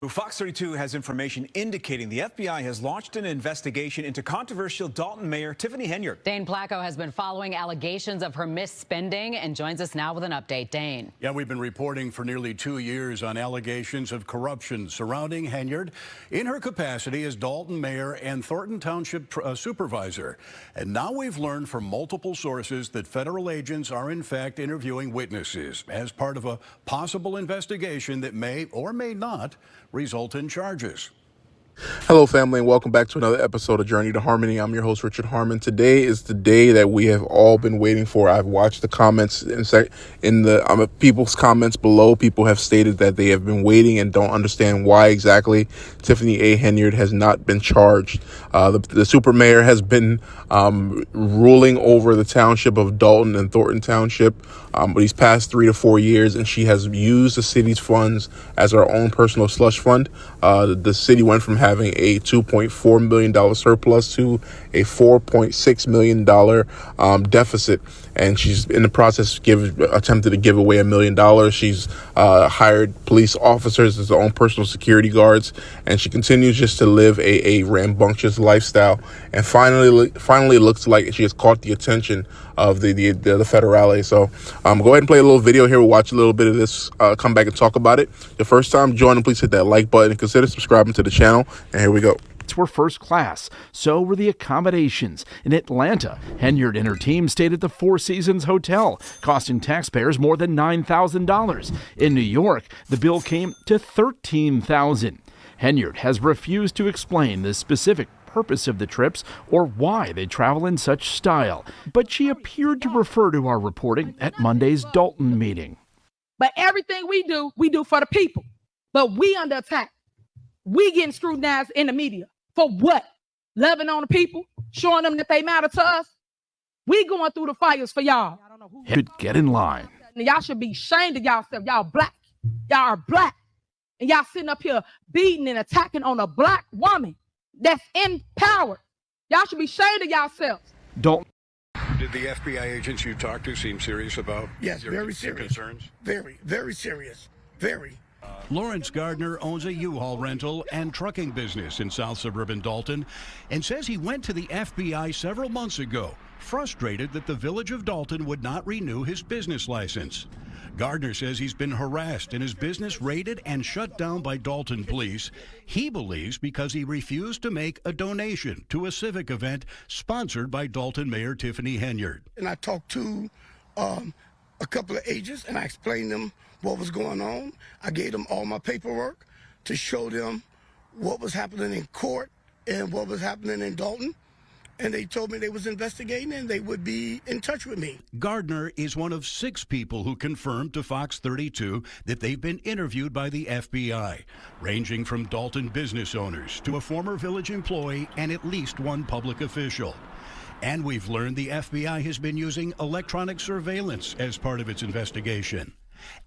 Fox 32 has information indicating the FBI has launched an investigation into controversial Dalton Mayor Tiffany Henyard. Dane Placco has been following allegations of her misspending and joins us now with an update. Dane. Yeah, we've been reporting for nearly 2 years on allegations of corruption surrounding Henyard in her capacity as Dalton Mayor and Thornton Township Supervisor. And now we've learned from multiple sources that federal agents are in fact interviewing witnesses as part of a possible investigation that may or may not result in charges. Hello, family, and welcome back to another episode of Journey to Harmony. I'm your host, Richard Harmon. Today is the day that we have all been waiting for. I've watched the comments in the people's comments below. People have stated that they have been waiting and don't understand why exactly Tiffany A. Henyard has not been charged. The super mayor has been ruling over the township of Dalton and Thornton Township, but these past 3 to 4 years, and she has used the city's funds as her own personal slush fund. The city went from having a $2.4 million surplus to a $4.6 million deficit. And she's in the process attempted to give away $1 million. She's hired police officers as her own personal security guards, and she continues just to live a rambunctious lifestyle. And finally looks like she has caught the attention of the federale. So go ahead and play a little video here. We'll watch a little bit of this, come back and talk about it. The first time joining, please hit that like button and consider subscribing to the channel. And here we go. Were first class. So were the accommodations. In Atlanta, Henyard and her team stayed at the Four Seasons Hotel, costing taxpayers more than $9,000. In New York, the bill came to $13,000. Henyard has refused to explain the specific purpose of the trips or why they travel in such style, but she appeared to refer to our reporting at Monday's Dalton meeting. But everything we do for the people. But we under attack. We getting scrutinized in the media. For what? Loving on the people? Showing them that they matter to us? We going through the fires for y'all. Get in line. Y'all should be ashamed of yourself. Y'all black. Y'all are black. And y'all sitting up here beating and attacking on a black woman that's in power. Y'all should be ashamed of yourselves. Don't. Did the FBI agents you talked to seem serious about very serious concerns? Very serious. Very. Lawrence Gardner owns a U-Haul rental and trucking business in South Suburban Dalton and says he went to the FBI several months ago, frustrated that the village of Dalton would not renew his business license. Gardner says he's been harassed and his business raided and shut down by Dalton police. He believes because he refused to make a donation to a civic event sponsored by Dalton Mayor Tiffany Henyard. And I talked to a couple of agents and I explained them what was going on. I gave them all my paperwork to show them what was happening in court and what was happening in Dalton. And they told me they was investigating and they would be in touch with me. Gardner is one of 6 people who confirmed to Fox 32 that they've been interviewed by the FBI, ranging from Dalton business owners to a former village employee and at least one public official. And we've learned the FBI has been using electronic surveillance as part of its investigation.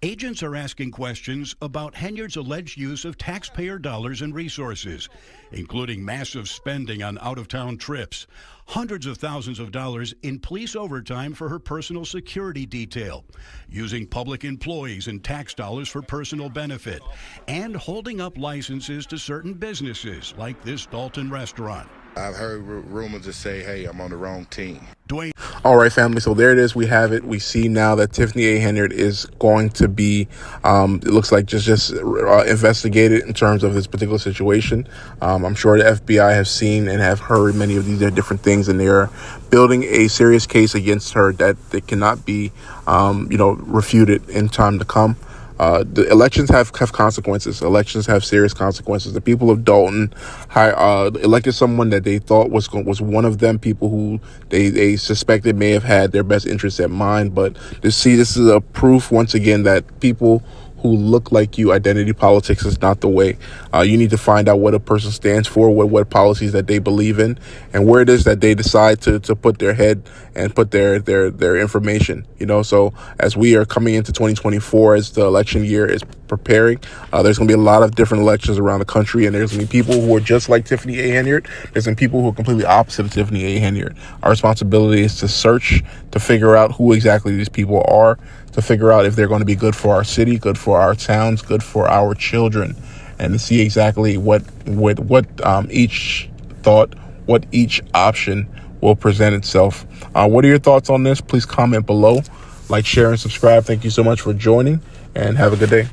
Agents are asking questions about Henyard's alleged use of taxpayer dollars and resources, including massive spending on out-of-town trips, hundreds of thousands of dollars in police overtime for her personal security detail, using public employees and tax dollars for personal benefit, and holding up licenses to certain businesses like this Dalton restaurant. I've heard rumors that say, hey, I'm on the wrong team. Dwayne. All right, family. So there it is. We have it. We see now that Tiffany A. Henyard is going to be, it looks like just investigated in terms of this particular situation. I'm sure the FBI have seen and have heard many of these different things, and they are building a serious case against her that they cannot be, refuted in time to come. The elections have consequences. Elections have serious consequences. The people of Dalton elected someone that they thought was one of them, people who they suspected may have had their best interests at mind. But this is a proof once again that people who look like you, identity politics is not the way. You need to find out what a person stands for, what policies that they believe in, and where it is that they decide to put their head and put their information. So as we are coming into 2024, as the election year is preparing, there's going to be a lot of different elections around the country, and there's going to be people who are just like Tiffany A. Henyard. There's going to be people who are completely opposite of Tiffany A. Henyard. Our responsibility is to search, to figure out who exactly these people are, to figure out if they're going to be good for our city, good for our towns, good for our children. and to see exactly what each thought, what each option will present itself. What are your thoughts on this? Please comment below, like, share, and subscribe. Thank you so much for joining, and have a good day.